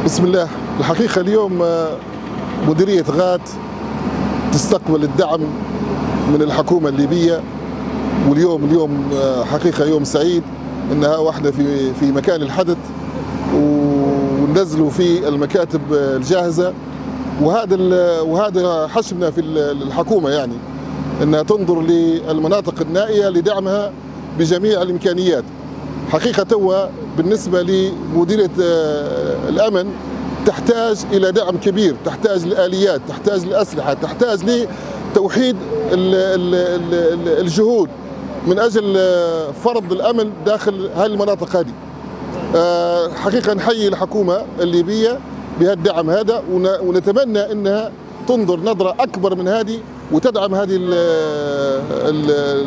بسم الله. الحقيقة اليوم مديرية غات تستقبل الدعم من الحكومة الليبية، واليوم حقيقة يوم سعيد انها واحدة في مكان الحدث، وننزلوا في المكاتب الجاهزة. وهذا حشمنا في الحكومة، يعني انها تنظر للمناطق النائية لدعمها بجميع الامكانيات. حقيقة توا بالنسبة لمديرية الأمن تحتاج إلى دعم كبير، تحتاج لآليات، تحتاج لأسلحة، تحتاج لتوحيد الجهود من أجل فرض الأمن داخل هذه المناطق هذه. حقيقة نحيي الحكومة الليبية بهالدعم هذا، ونتمنى أنها تنظر نظرة أكبر من هذه وتدعم هذه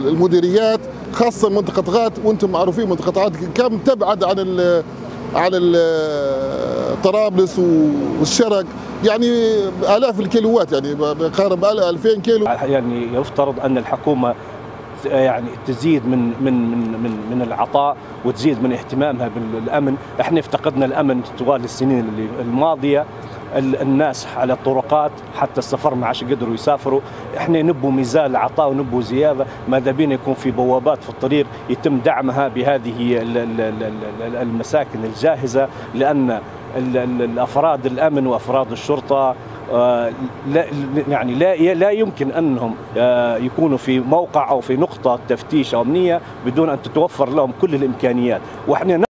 المديريات، خاصة منطقة غات. وانتم معروفين منطقة غات كم تبعد عن طرابلس والشرق، يعني آلاف الكيلوات، يعني بقارب 2000 كيلو. يعني يفترض أن الحكومة يعني تزيد من العطاء وتزيد من اهتمامها بالامن. احنا افتقدنا الامن طوال السنين الماضيه، الناس على الطرقات حتى السفر ما عادش قدروا يسافروا. احنا نبوا ميزان عطاء ونبوا زياده، ماذا بينا يكون في بوابات في الطريق يتم دعمها بهذه المساكن الجاهزه، لان الافراد الامن وافراد الشرطه لا يمكن انهم يكونوا في موقع او في نقطه تفتيش امنيه بدون ان تتوفر لهم كل الامكانيات. واحنا